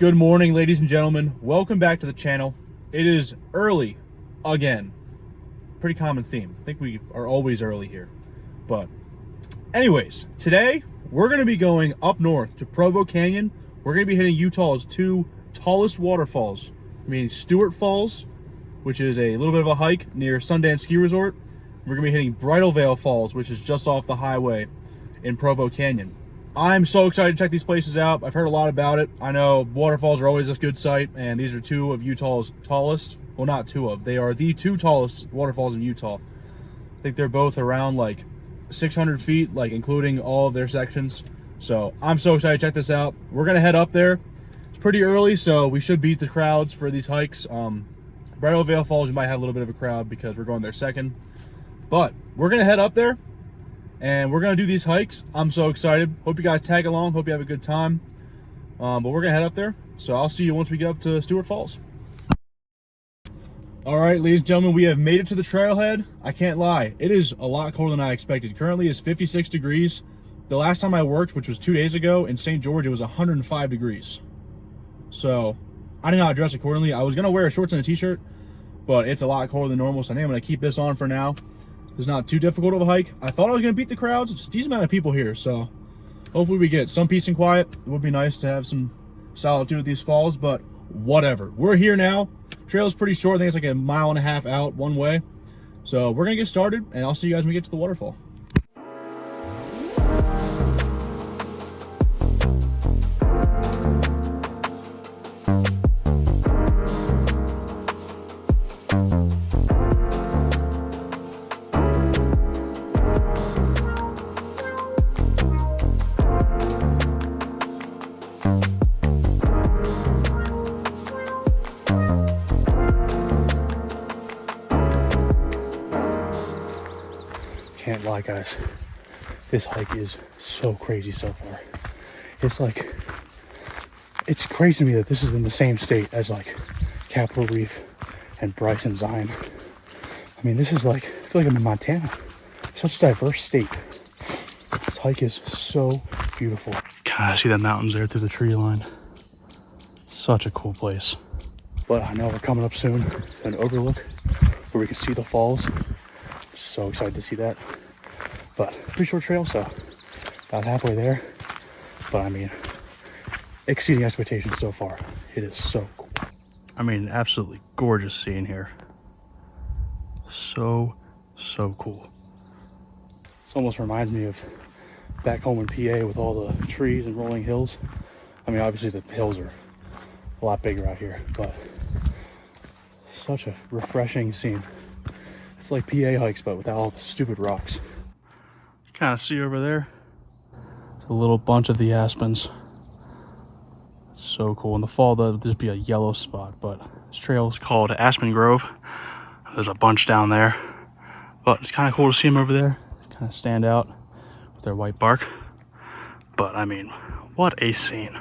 Good morning, ladies and gentlemen. Welcome back to the channel. It is early again. Pretty common theme. I think we are always early here. But anyways, today we're going to be going up north to Provo Canyon. We're going to be hitting Utah's two tallest waterfalls. Meaning Stewart Falls, which is a little bit of a hike near Sundance Ski Resort. We're going to be hitting Bridal Falls, which is just off the highway in Provo Canyon. I'm so excited to check these places out. I've heard a lot about it. I know waterfalls are always a good sight, and these are two of Utah's tallest. Well, not two of. They are the two tallest waterfalls in Utah. I think they're both around like 600 feet, like including all of their sections. So I'm so excited to check this out. We're gonna head up there. It's pretty early, so we should beat the crowds for these hikes. Bridal Falls, we might have a little bit of a crowd because we're going there second. But we're gonna head up there and we're gonna do these hikes. I'm so excited. Hope you guys tag along. Hope you have a good time. But we're gonna head up there. So I'll see you once we get up to Stewart Falls. All right, ladies and gentlemen, we have made it to the trailhead. I can't lie, it is a lot colder than I expected. Currently it's 56 degrees. The last time I worked, which was 2 days ago in St. George, it was 105 degrees. So I did not dress accordingly. I was gonna wear shorts and a t-shirt, but it's a lot colder than normal. So I think I'm gonna keep this on for now. It's not too difficult of a hike. I thought I was gonna beat the crowds. It's a decent amount of people here, so hopefully we get some peace and quiet. It would be nice to have some solitude at these falls, but whatever. We're here now. Trail is pretty short. I think it's like a mile and a half out one way. So we're gonna get started, and I'll see you guys when we get to the waterfall. Can't lie, guys, this hike is so crazy so far. It's like, it's crazy to me that this is in the same state as like Capitol Reef and Bryce and Zion. I mean, this is like, I feel like I'm in Montana. Such a diverse state. This hike is so beautiful. God, I see the mountains there through the tree line. Such a cool place. But I know we're coming up soon to an overlook where we can see the falls. So excited to see that. But pretty short trail, so about halfway there. But I mean, exceeding expectations so far. It is so cool. I mean, absolutely gorgeous scene here. So cool. This almost reminds me of back home in PA with all the trees and rolling hills. I mean, obviously the hills are a lot bigger out here, but such a refreshing scene. It's like PA hikes, but without all the stupid rocks. You kind of see over there a little bunch of the aspens. So cool. In the fall, there'll just be a yellow spot, but this trail is called Aspen Grove. There's a bunch down there, but it's kind of cool to see them over there. Kind of stand out with their white bark. But I mean, what a scene.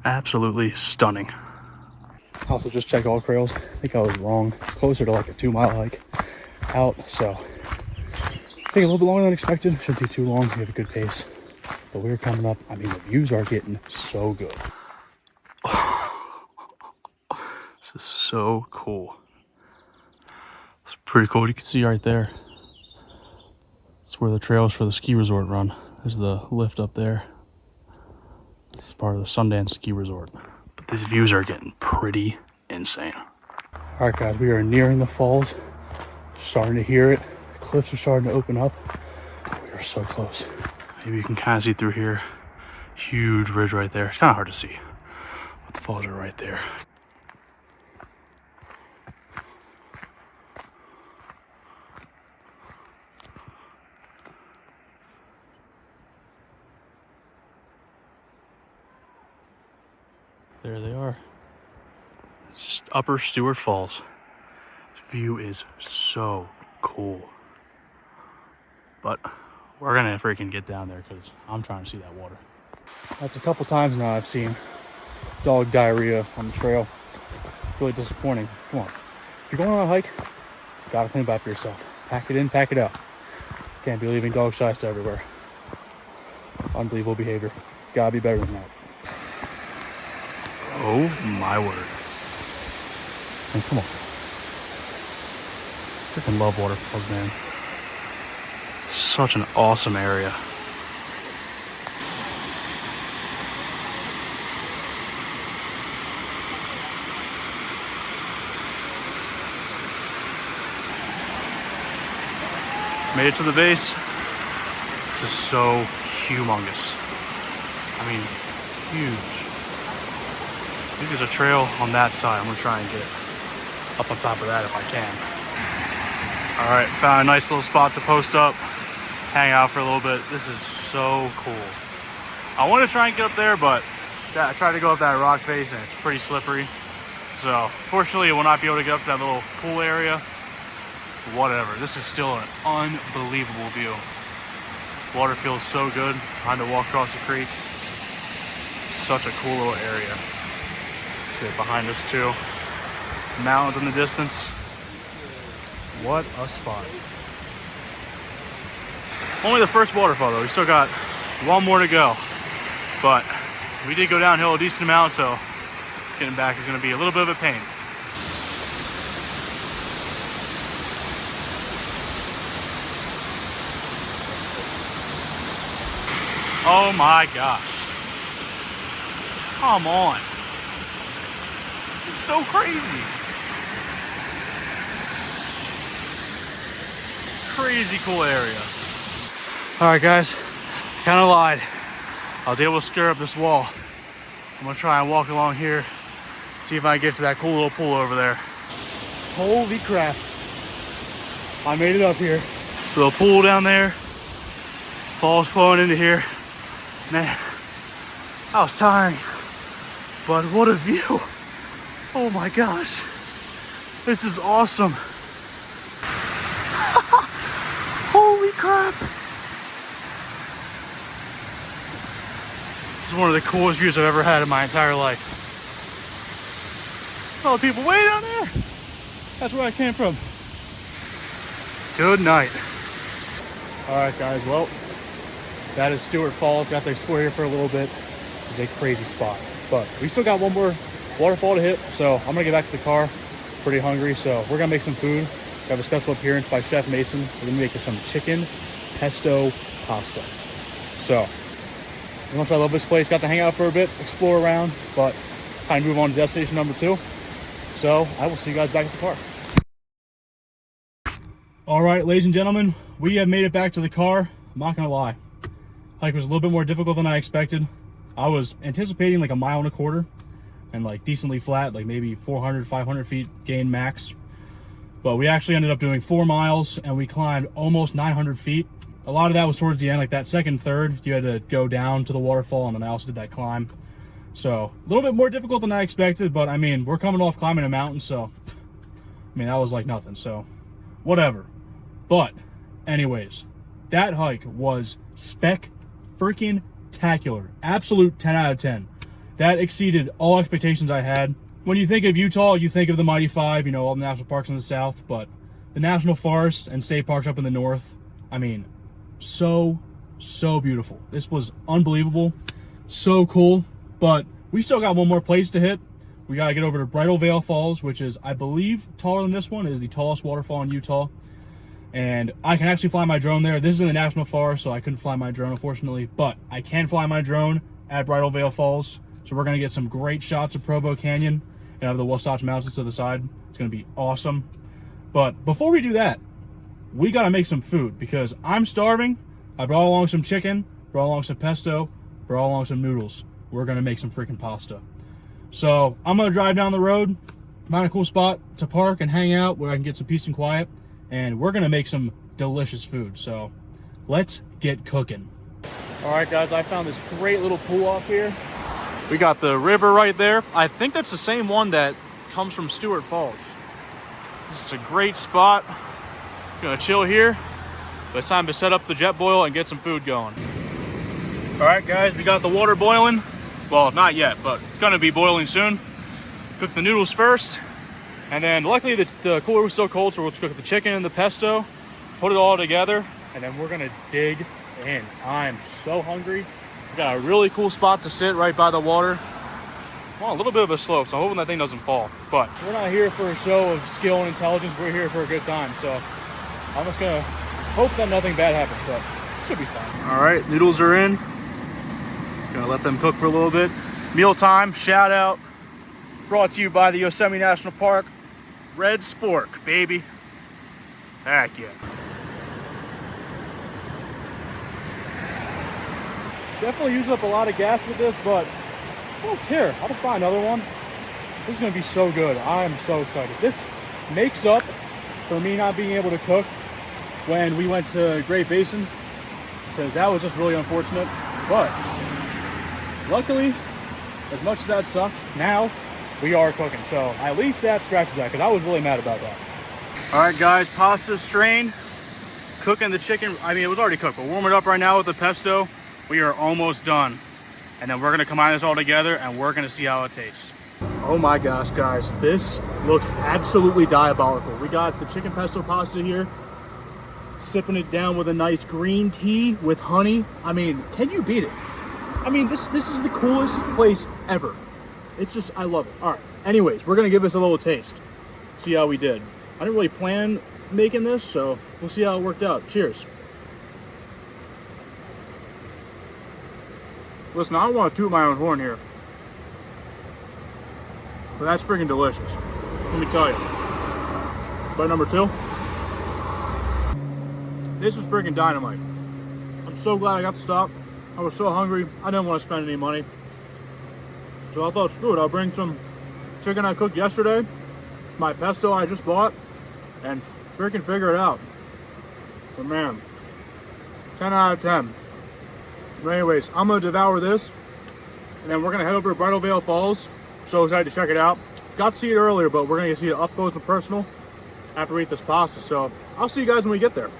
Absolutely stunning. Also just checked all trails. I think I was wrong. Closer to like a 2-mile hike out, so take a little bit longer than expected. Shouldn't be too long. We have a good pace, but we're coming up. I mean, the views are getting so good. This is so cool. It's pretty cool. You can see right there. It's where the trails for the ski resort run. There's the lift up there. It's part of the Sundance Ski Resort. These views are getting pretty insane. All right, guys, we are nearing the falls. Starting to hear it. The cliffs are starting to open up. We are so close. Maybe you can kind of see through here. Huge ridge right there. It's kind of hard to see, but the falls are right there. There they are. Upper Stewart Falls. This view is so cool. But we're gonna freaking get down there because I'm trying to see that water. That's a couple times now I've seen dog diarrhea on the trail. Really disappointing. Come on. If you're going on a hike, you gotta clean it up yourself. Pack it in, pack it out. Can't be leaving dog size everywhere. Unbelievable behavior. Gotta be better than that. Oh my word. And come on. Freaking love Waterfalls, man. Such an awesome area. Made it to the base. This is so humongous. I mean, huge. I think there's a trail on that side. I'm gonna try and get up on top of that if I can. All right, found a nice little spot to post up, hang out for a little bit. This is so cool. I want to try and get up there, but I tried to go up that rock face and it's pretty slippery. So fortunately, I will not be able to get up to that little pool area. Whatever, this is still an unbelievable view. Water feels so good, trying to walk across the creek. Such a cool little area. See it behind us too. Mountains in the distance. What a spot. Only the first waterfall though, we still got one more to go. But we did go downhill a decent amount, so getting back is gonna be a little bit of a pain. Oh my gosh. Come on. This is so crazy. Crazy cool area. All right, guys, kind of lied. I was able to scare up this wall. I'm gonna try and walk along here, see if I can get to that cool little pool over there. Holy crap. I made it up here. Little pool down there. Falls flowing into here. Man, that was tiring, but what a view. Oh my gosh, this is awesome. Holy crap. This is one of the coolest views I've ever had in my entire life. Oh, people way down there. That's where I came from. Good night. All right, guys, well, that is Stewart Falls. Got to explore here for a little bit. It's a crazy spot, but we still got one more waterfall to hit, so I'm gonna get back to the car. Pretty hungry, so we're gonna make some food. We have a special appearance by Chef Mason. We're gonna make some chicken pesto pasta. So, as much as I love this place, got to hang out for a bit, explore around, but kind of move on to destination number 2. So I will see you guys back at the car. All right, ladies and gentlemen, we have made it back to the car. I'm not gonna lie. Hike was a little bit more difficult than I expected. I was anticipating like 1.25 miles and like decently flat, like maybe 400, 500 feet gain max. But we actually ended up doing 4 miles and we climbed almost 900 feet. A lot of that was towards the end, like that second, third, you had to go down to the waterfall, and then I also did that climb. So a little bit more difficult than I expected, but I mean, we're coming off climbing a mountain, so I mean, that was like nothing, so whatever. But anyways, that hike was spectacular. Absolute 10 out of 10. That exceeded all expectations I had. When you think of Utah, you think of the Mighty Five, you know, all the national parks in the south, but the national forests and state parks up in the north, I mean, so beautiful. This was unbelievable, so cool, but we still got one more place to hit. We got to get over to Bridal Falls, which is, I believe, taller than this one. It is the tallest waterfall in Utah. And I can actually fly my drone there. This is in the national forest, so I couldn't fly my drone, unfortunately, but I can fly my drone at Bridal Falls. So we're gonna get some great shots of Provo Canyon and of the Wasatch Mountains to the side. It's gonna be awesome. But before we do that, we gotta make some food because I'm starving. I brought along some chicken, brought along some pesto, brought along some noodles. We're gonna make some freaking pasta. So I'm gonna drive down the road, find a cool spot to park and hang out where I can get some peace and quiet. And we're gonna make some delicious food. So let's get cooking. All right, guys, I found this great little pool off here. We got the river right there. I think that's the same one that comes from Stewart Falls. This is a great spot. Gonna chill here, but it's time to set up the jet boil and get some food going. All right, guys, we got the water boiling. Well, not yet, but gonna be boiling soon. Cook the noodles first. And then luckily the cooler was still cold, so we'll cook the chicken and the pesto, put it all together, and then we're gonna dig in. I'm so hungry. We got a really cool spot to sit right by the water. Well, a little bit of a slope, so I'm hoping that thing doesn't fall. But we're not here for a show of skill and intelligence. We're here for a good time. So I'm just gonna hope that nothing bad happens, but it should be fine. All right, noodles are in. Gonna let them cook for a little bit. Meal time, shout out. Brought to you by the Yosemite National Park. Red Spork, baby. Heck yeah. Definitely using up a lot of gas with this, but I don't care. I'll just buy another one. This is gonna be so good. I am so excited. This makes up for me not being able to cook when we went to Great Basin, because that was just really unfortunate. But luckily, as much as that sucked, now we are cooking. So at least that scratches that, because I was really mad about that. All right, guys, pasta's strained. Cooking the chicken. I mean, it was already cooked, but warm it up right now with the pesto. We are almost done. And then we're gonna combine this all together and we're gonna see how it tastes. Oh my gosh, guys, this looks absolutely diabolical. We got the chicken pesto pasta here, sipping it down with a nice green tea with honey. I mean, can you beat it? I mean, this is the coolest place ever. It's just, I love it. All right, anyways, we're gonna give this a little taste. See how we did. I didn't really plan making this, so we'll see how it worked out. Cheers. Listen, I don't want to toot my own horn here, but that's freaking delicious. Let me tell you. Bite number 2. This was freaking dynamite. I'm so glad I got to stop. I was so hungry. I didn't want to spend any money. So I thought, screw it, I'll bring some chicken I cooked yesterday, my pesto I just bought, and freaking figure it out. But man, 10 out of 10. But anyways, I'm gonna devour this, and then we're gonna head over to Bridal Falls. So excited to check it out. Got to see it earlier, but we're gonna see it up close and personal after we eat this pasta. So I'll see you guys when we get there.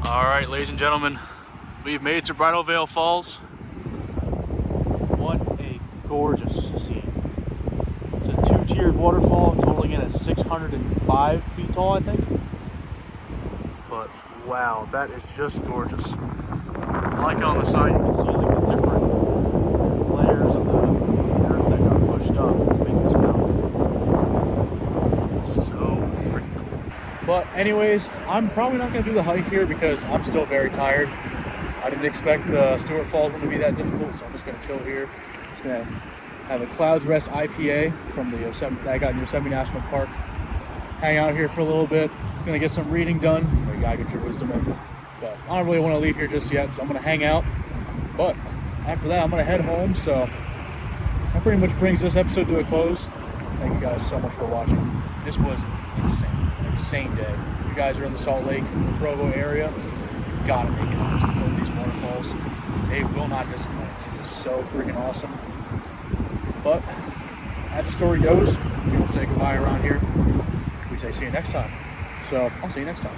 Alright, ladies and gentlemen, we've made it to Bridal Falls. What a gorgeous scene. It's a 2-tiered waterfall, totaling in at 605 feet tall, I think. But wow, that is just gorgeous. I like on the side you can see like the different layers of the earth that got pushed up to make this mountain. It's so freaking cool. But anyways, I'm probably not going to do the hike here because I'm still very tired. I didn't expect the Stewart Falls one to be that difficult, so I'm just going to chill here. Just going to have a Clouds Rest IPA from the that I got in Yosemite National Park. Hang out here for a little bit. Going to get some reading done. You got to get your wisdom in. But I don't really want to leave here just yet, so I'm going to hang out. But after that, I'm going to head home. So that pretty much brings this episode to a close. Thank you guys so much for watching. This was insane. An insane day. If you guys are in the Salt Lake, the Provo area, you've got to make it out to both these waterfalls. They will not disappoint. It is so freaking awesome. But as the story goes, we don't say goodbye around here. We say see you next time. So I'll see you next time.